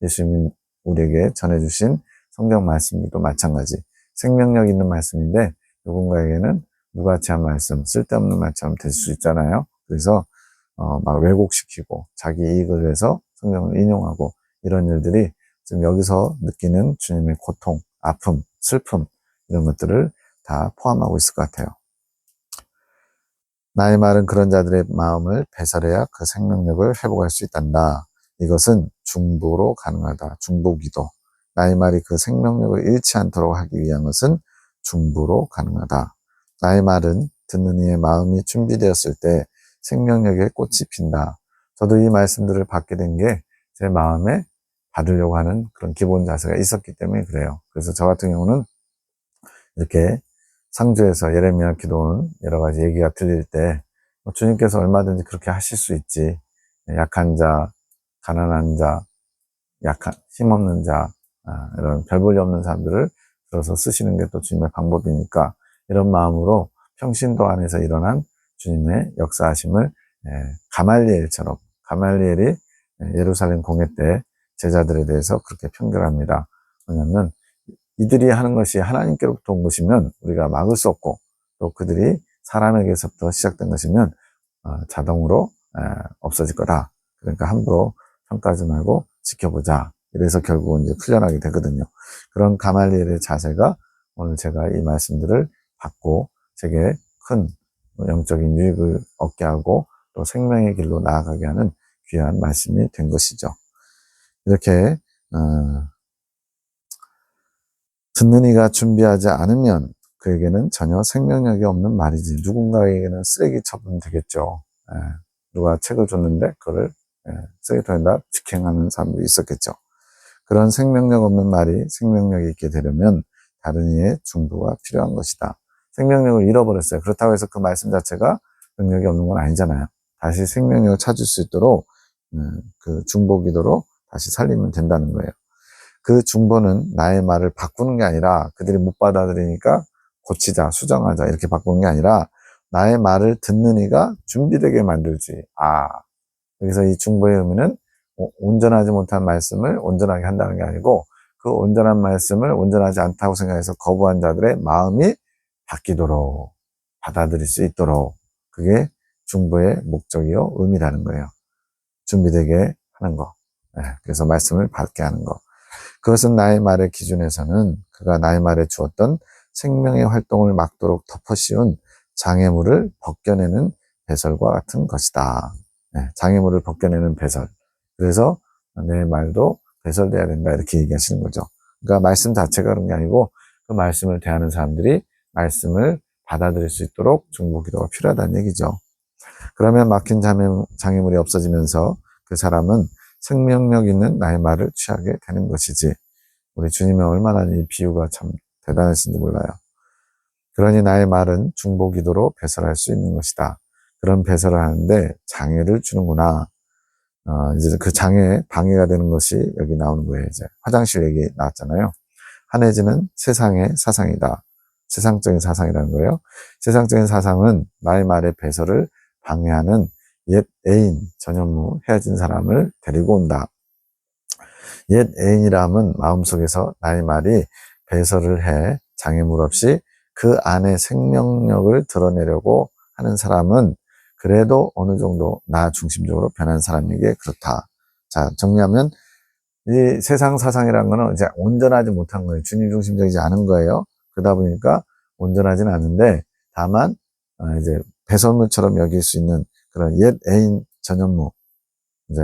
예수님 우리에게 전해주신 성경 말씀들도 마찬가지. 생명력 있는 말씀인데 누군가에게는 무가치한 말씀, 쓸데없는 말처럼 될 수 있잖아요. 그래서 막 왜곡시키고 자기 이익을 위해서 성경을 인용하고 이런 일들이 지금 여기서 느끼는 주님의 고통, 아픔, 슬픔 이런 것들을 다 포함하고 있을 것 같아요. 나의 말은 그런 자들의 마음을 배설해야 그 생명력을 회복할 수 있단다. 이것은 중보로 가능하다. 중보기도. 나의 말이 그 생명력을 잃지 않도록 하기 위한 것은 중보로 가능하다. 나의 말은 듣는 이의 마음이 준비되었을 때 생명력의 꽃이 핀다. 저도 이 말씀들을 받게 된 게 제 마음에 받으려고 하는 그런 기본 자세가 있었기 때문에 그래요. 그래서 저 같은 경우는 이렇게 상주에서 예레미야 기도는 여러 가지 얘기가 들릴 때 주님께서 얼마든지 그렇게 하실 수 있지. 약한 자, 가난한 자, 힘없는 자, 이런 별 볼일 없는 사람들을 들어서 쓰시는 게 또 주님의 방법이니까 이런 마음으로 평신도 안에서 일어난 주님의 역사하심을 가말리엘처럼 가말리엘이 예루살렘 공회 때 제자들에 대해서 그렇게 편결합니다. 왜냐하면 이들이 하는 것이 하나님께로부터 온 것이면 우리가 막을 수 없고 또 그들이 사람에게서부터 시작된 것이면 자동으로 없어질 거다. 그러니까 함부로 평가하지 말고 지켜보자. 이래서 결국은 이제 풀려나게 되거든요. 그런 가말리엘의 자세가 오늘 제가 이 말씀들을 받고 제게 큰 영적인 유익을 얻게 하고 또 생명의 길로 나아가게 하는 귀한 말씀이 된 것이죠. 이렇게 듣는 이가 준비하지 않으면 그에게는 전혀 생명력이 없는 말이지. 누군가에게는 쓰레기 처분 되겠죠. 예, 누가 책을 줬는데 그거를 쓰레기통에다 직행하는 사람도 있었겠죠. 그런 생명력 없는 말이 생명력이 있게 되려면 다른 이의 중보가 필요한 것이다. 생명력을 잃어버렸어요. 그렇다고 해서 그 말씀 자체가 능력이 없는 건 아니잖아요. 다시 생명력을 찾을 수 있도록 그 중보 기도로 다시 살리면 된다는 거예요. 그 중보는 나의 말을 바꾸는 게 아니라 그들이 못 받아들이니까 고치자, 수정하자 이렇게 바꾸는 게 아니라 나의 말을 듣는 이가 준비되게 만들지. 여기서 이 중보의 의미는 온전하지 못한 말씀을 온전하게 한다는 게 아니고 그 온전한 말씀을 온전하지 않다고 생각해서 거부한 자들의 마음이 바뀌도록 받아들일 수 있도록 그게 중보의 목적이요 의미라는 거예요. 준비되게 하는 거. 그래서 말씀을 받게 하는 거. 그것은 나의 말의 기준에서는 그가 나의 말에 주었던 생명의 활동을 막도록 덮어씌운 장애물을 벗겨내는 배설과 같은 것이다. 장애물을 벗겨내는 배설. 그래서 내 말도 배설돼야 된다 이렇게 얘기하시는 거죠. 그러니까 말씀 자체가 그런 게 아니고 그 말씀을 대하는 사람들이 말씀을 받아들일 수 있도록 중보 기도가 필요하다는 얘기죠. 그러면 막힌 장애물이 없어지면서 그 사람은 생명력 있는 나의 말을 취하게 되는 것이지. 우리 주님은 얼마나 이 비유가 참 대단하신지 몰라요. 그러니 나의 말은 중보 기도로 배설할 수 있는 것이다. 그런 배설을 하는데 장애를 주는구나. 이제 그 장애에 방해가 되는 것이 여기 나오는 거예요. 이제 화장실 얘기 나왔잖아요. 한혜진은 세상의 사상이다. 세상적인 사상이라는 거예요. 세상적인 사상은 나의 말의 배설을 방해하는 옛 애인, 전현무, 헤어진 사람을 데리고 온다. 옛 애인이라면 마음속에서 나의 말이 배설을 해 장애물 없이 그 안에 생명력을 드러내려고 하는 사람은 그래도 어느 정도 나 중심적으로 변한 사람에게 그렇다. 자, 정리하면 이 세상 사상이라는 거는 이제 온전하지 못한 거예요. 주님 중심적이지 않은 거예요. 그러다 보니까 온전하지는 않은데 다만 이제 배설물처럼 여길 수 있는 그런 옛 애인 전현무 이제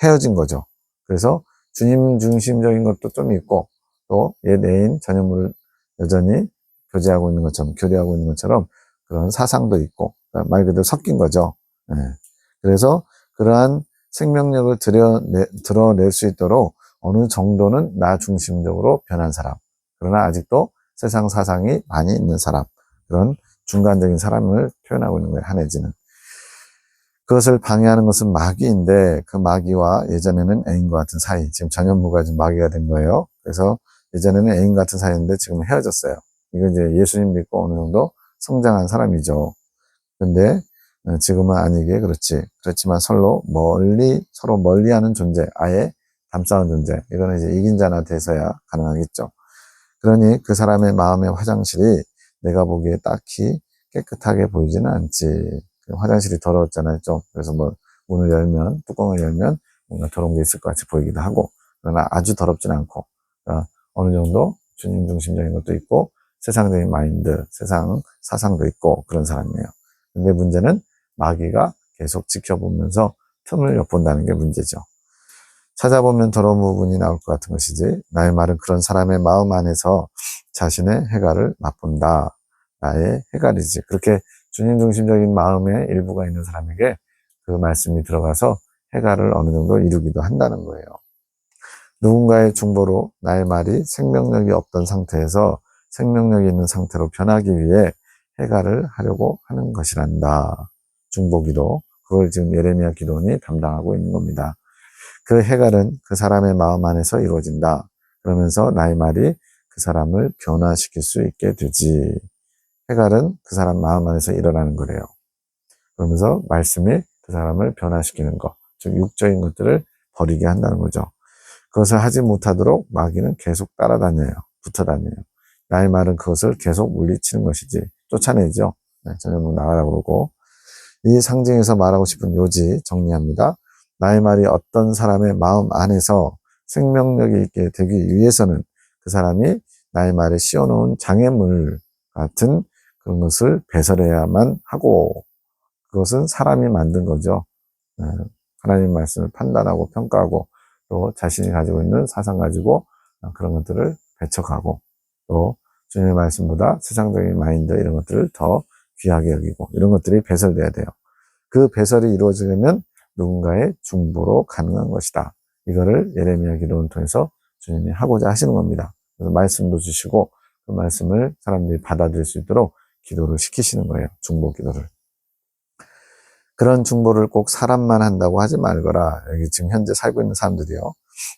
헤어진 거죠. 그래서 주님 중심적인 것도 좀 있고 또 옛 애인 전현무를 여전히 교제하고 있는 것처럼 교류하고 있는 것처럼 그런 사상도 있고 그러니까 말 그대로 섞인 거죠. 그래서 그러한 생명력을 드러낼 수 있도록 어느 정도는 나 중심적으로 변한 사람 그러나 아직도 세상 사상이 많이 있는 사람 그런 중간적인 사람을 표현하고 있는 거예요. 한혜진은. 그것을 방해하는 것은 마귀인데 그 마귀와 예전에는 애인과 같은 사이 지금 전현무가 지금 마귀가 된 거예요. 그래서 예전에는 애인 같은 사이인데 지금 헤어졌어요. 이거 이제 예수님 믿고 어느 정도 성장한 사람이죠. 근데 지금은 아니게 그렇지. 그렇지만 서로 멀리하는 존재, 아예 담싸운 존재. 이거는 이제 이긴 자나 돼서야 가능하겠죠. 그러니 그 사람의 마음의 화장실이 내가 보기에 딱히 깨끗하게 보이지는 않지. 화장실이 더러웠잖아요, 좀. 그래서 뭐 뚜껑을 열면 뭔가 더러운 게 있을 것 같이 보이기도 하고. 그러나 아주 더럽진 않고. 그러니까 어느 정도 주님 중심적인 것도 있고 세상적인 마인드, 세상 사상도 있고 그런 사람이에요. 근데 문제는 마귀가 계속 지켜보면서 틈을 엿본다는 게 문제죠. 찾아보면 더러운 부분이 나올 것 같은 것이지 나의 말은 그런 사람의 마음 안에서 자신의 해갈을 맛본다. 나의 해갈이지. 그렇게 주님 중심적인 마음의 일부가 있는 사람에게 그 말씀이 들어가서 해갈을 어느 정도 이루기도 한다는 거예요. 누군가의 중보로 나의 말이 생명력이 없던 상태에서 생명력이 있는 상태로 변하기 위해 해갈을 하려고 하는 것이란다. 중보기도. 그걸 지금 예레미야 기도원이 담당하고 있는 겁니다. 그 해갈은 그 사람의 마음 안에서 이루어진다. 그러면서 나의 말이 그 사람을 변화시킬 수 있게 되지. 해갈은 그 사람 마음 안에서 일어나는 거래요. 그러면서 말씀이 그 사람을 변화시키는 것, 즉 육적인 것들을 버리게 한다는 거죠. 그것을 하지 못하도록 마귀는 계속 따라다녀요. 붙어다녀요. 나의 말은 그것을 계속 물리치는 것이지. 쫓아내죠. 전혀 나가라고 그러고. 이 상징에서 말하고 싶은 요지 정리합니다. 나의 말이 어떤 사람의 마음 안에서 생명력이 있게 되기 위해서는 그 사람이 나의 말에 씌워놓은 장애물 같은 그런 것을 배설해야만 하고 그것은 사람이 만든 거죠. 하나님 말씀을 판단하고 평가하고 또 자신이 가지고 있는 사상 가지고 그런 것들을 배척하고 또 주님의 말씀보다 세상적인 마인드 이런 것들을 더 귀하게 여기고 이런 것들이 배설돼야 돼요. 그 배설이 이루어지려면 누군가의 중보로 가능한 것이다. 이거를 예레미야 기도를 통해서 주님이 하고자 하시는 겁니다. 그래서 말씀도 주시고 그 말씀을 사람들이 받아들일 수 있도록 기도를 시키시는 거예요. 중보 기도를. 그런 중보를 꼭 사람만 한다고 하지 말거라. 여기 지금 현재 살고 있는 사람들이요.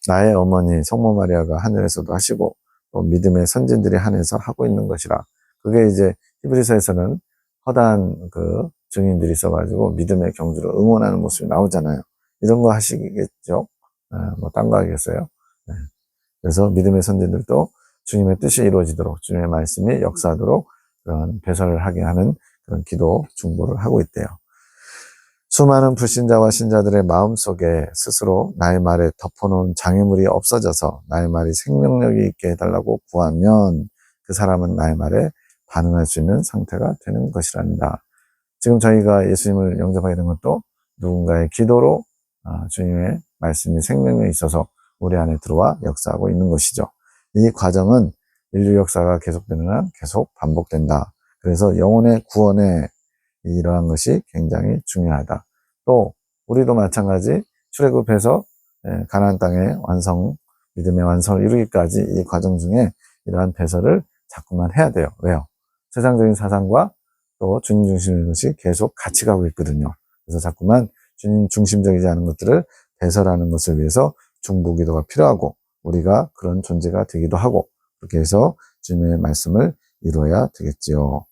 나의 어머니 성모 마리아가 하늘에서도 하시고 또 믿음의 선진들이 하늘에서 하고 있는 것이라. 그게 이제 히브리서에서는 허다한 그 증인들이 있어가지고 믿음의 경주를 응원하는 모습이 나오잖아요. 이런 거 하시겠죠? 뭐 딴 거 하겠어요? 네. 그래서 믿음의 선진들도 주님의 뜻이 이루어지도록 주님의 말씀이 역사하도록 그런 배설을 하게 하는 그런 기도 중보를 하고 있대요. 수많은 불신자와 신자들의 마음속에 스스로 나의 말에 덮어놓은 장애물이 없어져서 나의 말이 생명력이 있게 해달라고 구하면 그 사람은 나의 말에 반응할 수 있는 상태가 되는 것이란다. 지금 저희가 예수님을 영접하게 된 것도 누군가의 기도로 주님의 말씀이 생명력이 있어서 우리 안에 들어와 역사하고 있는 것이죠. 이 과정은 인류 역사가 계속되는 한 계속 반복된다. 그래서 영혼의 구원에 이러한 것이 굉장히 중요하다. 또 우리도 마찬가지 출애굽해서 가나안 땅의 완성, 믿음의 완성을 이루기까지 이 과정 중에 이러한 배설을 자꾸만 해야 돼요. 왜요? 세상적인 사상과 또 주님 중심인 것이 계속 같이 가고 있거든요. 그래서 자꾸만 주님 중심적이지 않은 것들을 배설하는 것을 위해서 중보기도가 필요하고 우리가 그런 존재가 되기도 하고 그렇게 해서 주님의 말씀을 이루어야 되겠지요.